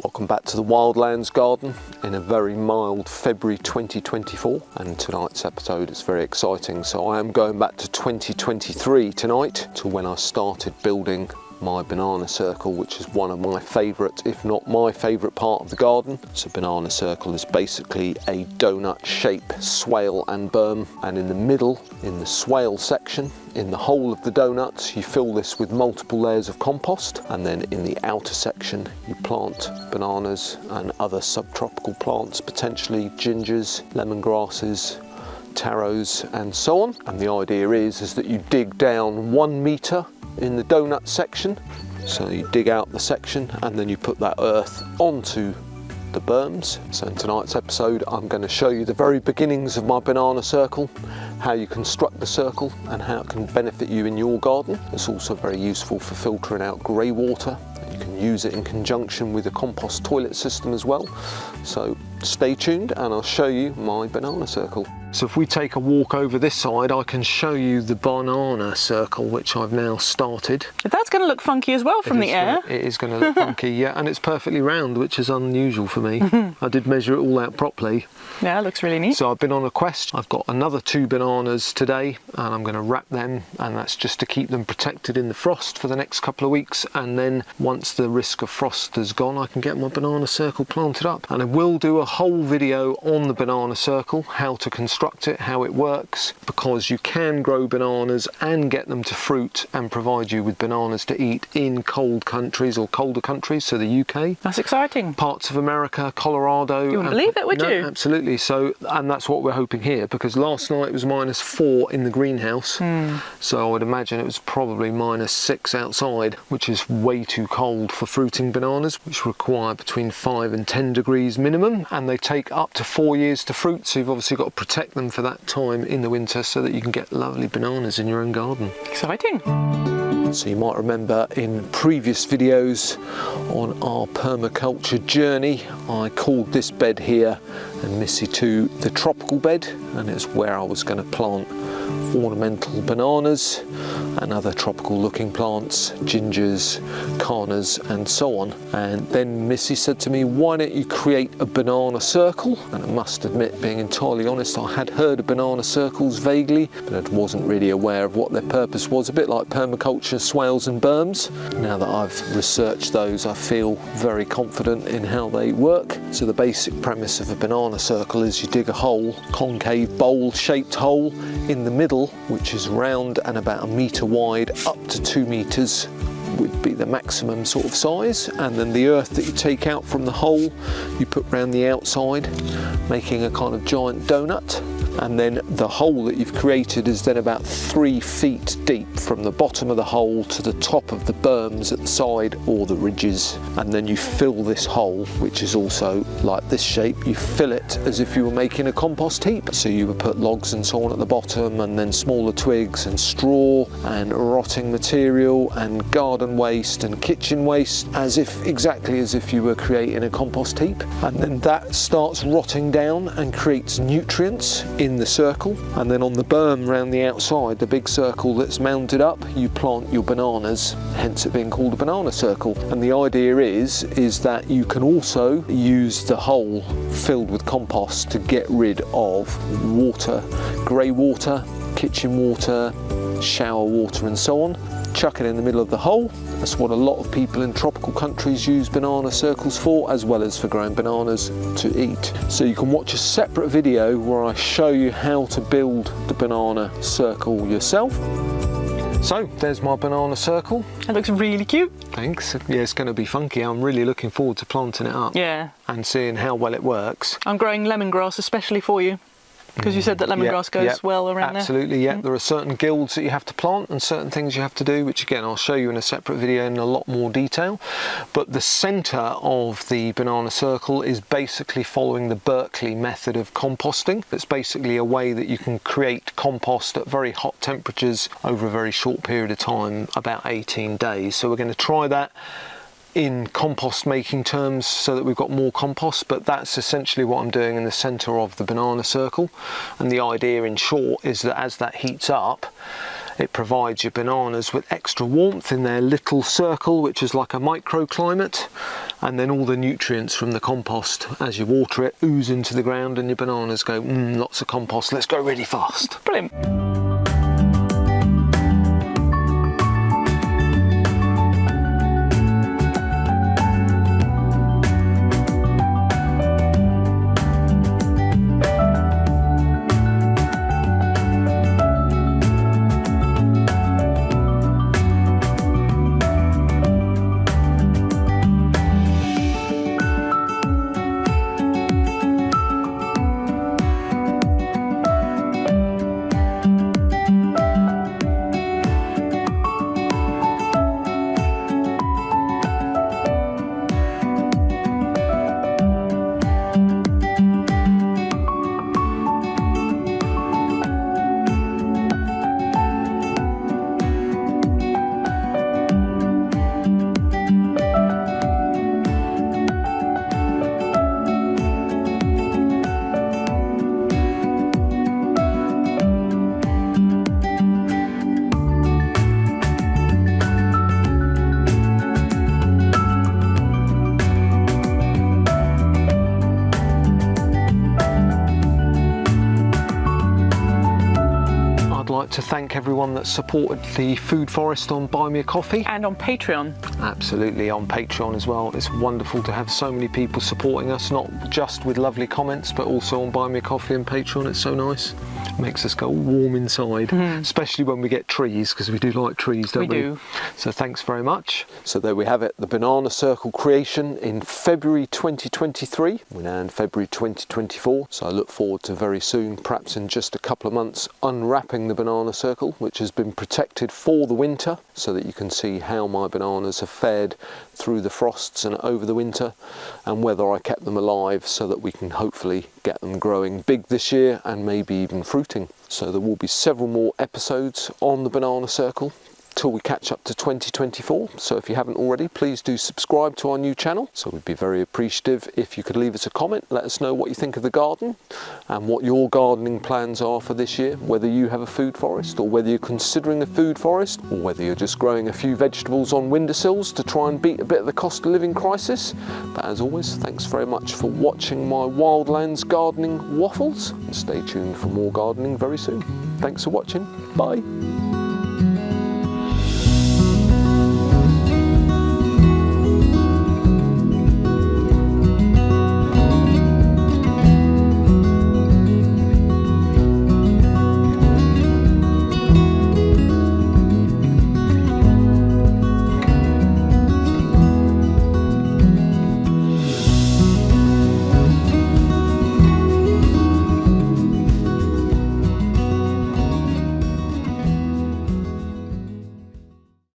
Welcome back to the Wildlands Garden in a very mild February 2024, and tonight's episode is very exciting. So I am going back to 2023 tonight, to when I started building my banana circle, which is one of my favourite, if not my favourite part of the garden. So banana circle is basically a donut shape swale and berm, and in the middle, in the swale section, in the whole of the donuts, you fill this with multiple layers of compost, and then in the outer section you plant bananas and other subtropical plants, potentially gingers, lemongrasses, taros and so on. And the idea is that you dig down 1 metre in the donut section. So you dig out the section and then you put that earth onto the berms. So in tonight's episode I'm going to show you the very beginnings of my banana circle, how you construct the circle and how it can benefit you in your garden. It's also very useful for filtering out grey water. You can use it in conjunction with a compost toilet system as well. So stay tuned and I'll show you my banana circle. So if we take a walk over this side, I can show you the banana circle, which I've now started. That's going to look funky as well from the air. It is going to look funky, yeah, and it's perfectly round, which is unusual for me. I did measure it all out properly. Yeah, it looks really neat. So I've been on a quest. I've got another 2 bananas today, and I'm going to wrap them, and that's just to keep them protected in the frost for the next couple of weeks. And then once the risk of frost has gone, I can get my banana circle planted up. And I will do a whole video on the banana circle, how to construct it, how it works, because you can grow bananas and get them to fruit and provide you with bananas to eat in cold countries or colder countries, so the UK. That's exciting. Parts of America, Colorado. You wouldn't believe it, would you? Absolutely. So, and that's what we're hoping here, because last night it was -4 in the greenhouse. So I would imagine it was probably -6 outside, which is way too cold for fruiting bananas, which require between 5 and 10 degrees minimum, and they take up to 4 years to fruit. So you've obviously got to protect them for that time in the winter so that you can get lovely bananas in your own garden. Exciting. So you might remember in previous videos on our permaculture journey, I called this bed here and Missy 2 the tropical bed, and it's where I was going to plant ornamental bananas and other tropical looking plants, gingers, carnas and so on. And then Missy said to me, why don't you create a banana circle? And I must admit, being entirely honest, I had heard of banana circles vaguely, but I wasn't really aware of what their purpose was. A bit like permaculture, SWALES and BERMS. Now that I've researched those, I feel very confident in how they work. So the basic premise of a banana circle is you dig a hole, concave bowl shaped hole in the middle, which is round and about 1 metre wide, up to 2 metres would be the maximum sort of size. And then the earth that you take out from the hole you put round the outside, making a kind of giant donut. And then the hole that you've created is then about 3 feet deep from the bottom of the hole to the top of the berms at the side or the ridges. And then you fill this hole, which is also like this shape, you fill it as if you were making a compost heap. So you would put logs and so on at the bottom, and then smaller twigs and straw and rotting material and garden waste and kitchen waste, exactly as if you were creating a compost heap. And then that starts rotting down and creates nutrients in the circle. And then on the berm around the outside, the big circle that's mounted up, you plant your bananas, hence it being called a banana circle. And the idea is that you can also use the hole filled with compost to get rid of water, grey water, kitchen water, shower water and so on. Chuck it in the middle of the hole. That's what a lot of people in tropical countries use banana circles for, as well as for growing bananas to eat. So you can watch a separate video where I show you how to build the banana circle yourself. So there's my banana circle. It looks really cute. Thanks. Yeah, it's going to be funky. I'm really looking forward to planting it up. Yeah. And seeing how well it works. I'm growing lemongrass especially for you, because you said that lemongrass goes well around there. Absolutely, yeah. There are certain guilds that you have to plant and certain things you have to do, which again I'll show you in a separate video in a lot more detail. But the centre of the banana circle is basically following the Berkeley method of composting. It's basically a way that you can create compost at very hot temperatures over a very short period of time, about 18 days. So we're going to try that in compost making terms so that we've got more compost, but that's essentially what I'm doing in the centre of the banana circle. And the idea in short is that as that heats up, it provides your bananas with extra warmth in their little circle, which is like a microclimate, And then all the nutrients from the compost, as you water it, ooze into the ground and your bananas go, lots of compost, let's go really fast. Brilliant. To thank everyone that supported the Food Forest on Buy Me a Coffee. And on Patreon. Absolutely, on Patreon as well. It's wonderful to have so many people supporting us, not just with lovely comments, but also on Buy Me a Coffee and Patreon. It's so nice. It makes us go warm inside, especially when we get trees, because we do like trees, don't we? We do. So thanks very much. So there we have it, the banana circle creation in February 2023. We're now in February 2024, so I look forward to very soon, perhaps in just a couple of months, unwrapping the banana circle, which has been protected for the winter, so that you can see how my bananas have fared through the frosts and over the winter, and whether I kept them alive so that we can hopefully get them growing big this year and maybe even fruiting. So there will be several more episodes on the banana circle till we catch up to 2024. So if you haven't already, please do subscribe to our new channel. So we'd be very appreciative if you could leave us a comment, let us know what you think of the garden and what your gardening plans are for this year, whether you have a food forest or whether you're considering a food forest, or whether you're just growing a few vegetables on windowsills to try and beat a bit of the cost of living crisis. But as always, thanks very much for watching my Wildlands gardening waffles, and stay tuned for more gardening very soon. Thanks for watching. Bye.